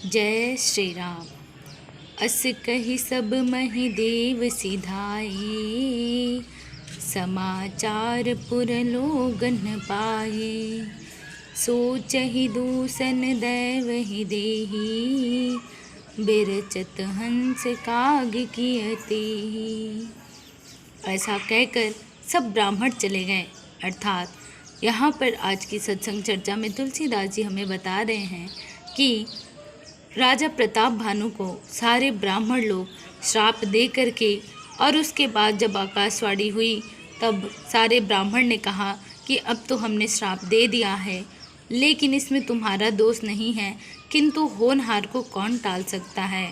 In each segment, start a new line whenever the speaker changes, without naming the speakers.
जय श्री राम। अस कहि सब महि देव सिधाए, समाचार पुर लोगन पाए। सोचहि दूसन दैवहि देहि, बिरचत हंस काग कियतेहि। ऐसा कहकर सब ब्राह्मण चले गए। अर्थात यहाँ पर आज की सत्संग चर्चा में तुलसीदास जी हमें बता रहे हैं कि राजा प्रताप भानु को सारे ब्राह्मण लोग श्राप दे करके, और उसके बाद जब आकाशवाणी हुई तब सारे ब्राह्मण ने कहा कि अब तो हमने श्राप दे दिया है, लेकिन इसमें तुम्हारा दोष नहीं है, किंतु होनहार को कौन टाल सकता है।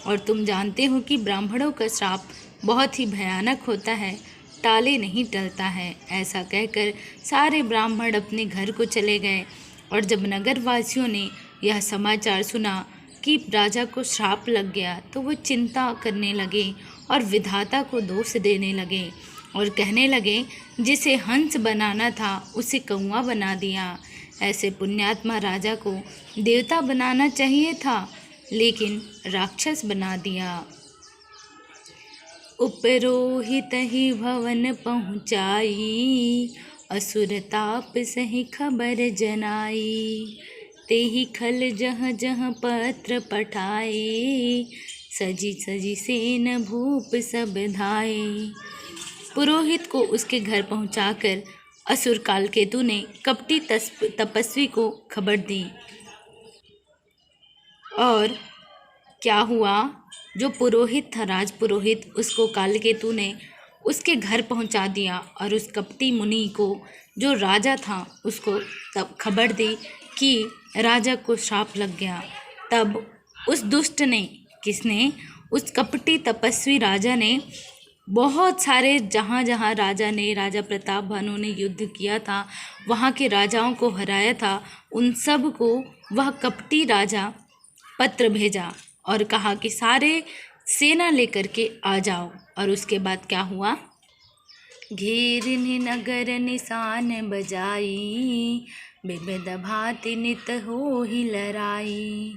और तुम जानते हो कि ब्राह्मणों का श्राप बहुत ही भयानक होता है, टाले नहीं टलता है। ऐसा कहकर सारे ब्राह्मण अपने घर को चले गए। और जब नगरवासियों ने यह समाचार सुना कि राजा को श्राप लग गया, तो वो चिंता करने लगे और विधाता को दोष देने लगे और कहने लगे, जिसे हंस बनाना था उसे कौवा बना दिया। ऐसे पुण्यात्मा राजा को देवता बनाना चाहिए था, लेकिन राक्षस बना दिया। उपरोहित ही भवन पहुँचाई, असुर ताप सही खबर जनाई। तेहि खल जह जह पत्र पठाए, सजी सजी सेन भूप सब धाए। पुरोहित को उसके घर पहुंचाकर असुर कालकेतु ने कपटी तपस्वी को खबर दी। और क्या हुआ, जो पुरोहित था, राज पुरोहित, उसको कालकेतु ने उसके घर पहुंचा दिया और उस कपटी मुनि को, जो राजा था, उसको तब खबर दी कि राजा को श्राप लग गया। तब उस दुष्ट ने, किसने, उस कपटी तपस्वी राजा ने बहुत सारे, जहाँ जहाँ राजा प्रताप भानु ने युद्ध किया था, वहाँ के राजाओं को हराया था, उन सब को वह कपटी राजा पत्र भेजा और कहा कि सारे सेना लेकर के आ जाओ। और उसके बाद क्या हुआ, घेरिन नगर निशान बजाई, विविध भांति नित होहि लड़ाई।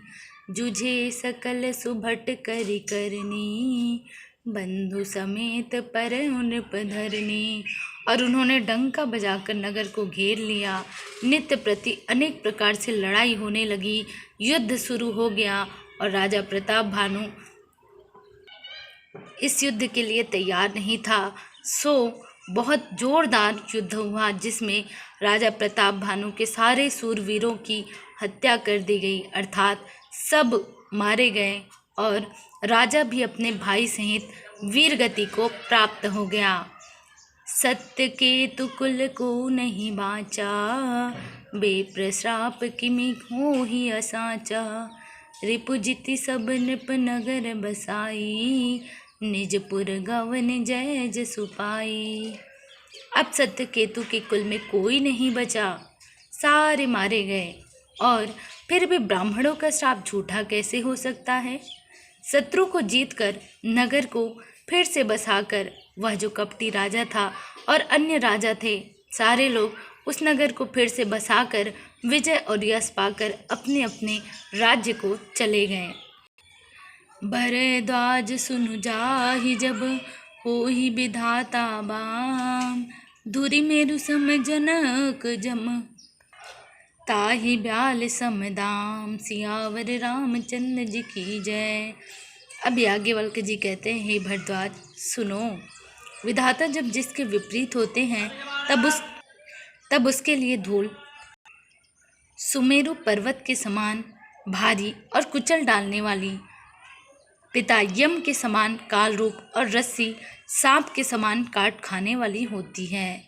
जुझे सकल सुभट करि करनी, बंधु समेत पर नृप धरनी। और उन्होंने डंका बजाकर नगर को घेर लिया। नित्य प्रति अनेक प्रकार से लड़ाई होने लगी, युद्ध शुरू हो गया। और राजा प्रताप भानु इस युद्ध के लिए तैयार नहीं था, सो बहुत जोरदार युद्ध हुआ, जिसमें राजा प्रताप भानु के सारे सूरवीरों की हत्या कर दी गई, अर्थात सब मारे गए। और राजा भी अपने भाई सहित वीरगति को प्राप्त हो गया। सत्य केतु कुल को नहीं बाचा, बेप्रश्राप किमि होहि असाचा। रिपुजिति सब नृप नगर बसाई, निजपुर गवन जय जसु पाई। अब सत्यकेतु के कुल में कोई नहीं बचा, सारे मारे गए। और फिर भी ब्राह्मणों का श्राप झूठा कैसे हो सकता है। शत्रु को जीतकर नगर को फिर से बसाकर वह जो कपटी राजा था और अन्य राजा थे, सारे लोग उस नगर को फिर से बसाकर विजय और यश पाकर अपने अपने राज्य को चले गए। भरद्वाज सुनु जाहि जब, होहि विधाता बाम। धुरि मेरु सम जनक जम, ताहि ब्याल समदाम। सियावर रामचंद्र जी की जय। अब याज्ञवल्क्य जी कहते हैं, हे भरद्वाज सुनो, विधाता जब जिसके विपरीत होते हैं तब उसके लिए धूल सुमेरु पर्वत के समान भारी और कुचल डालने वाली, पिता यम के समान काल रूप और रस्सी सांप के समान काट खाने वाली होती है।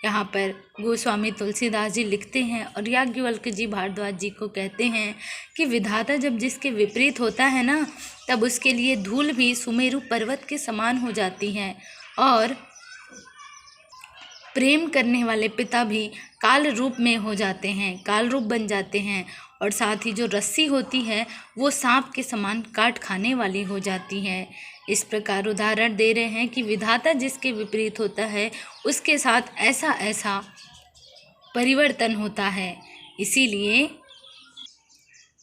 यहाँ पर गोस्वामी तुलसीदास जी लिखते हैं और याज्ञवल्क्य जी भारद्वाज जी को कहते हैं कि विधाता जब जिसके विपरीत होता है ना, तब उसके लिए धूल भी सुमेरु पर्वत के समान हो जाती है। और प्रेम करने वाले पिता भी काल रूप में हो जाते हैं, काल रूप बन जाते हैं। और साथ ही जो रस्सी होती है वो सांप के समान काट खाने वाली हो जाती है। इस प्रकार उदाहरण दे रहे हैं कि विधाता जिसके विपरीत होता है उसके साथ ऐसा ऐसा परिवर्तन होता है। इसीलिए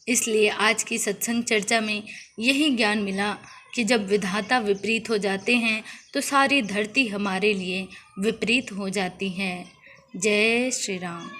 इसलिए आज की सत्संग चर्चा में यही ज्ञान मिला कि जब विधाता विपरीत हो जाते हैं तो सारी धरती हमारे लिए विपरीत हो जाती है। जय श्री राम।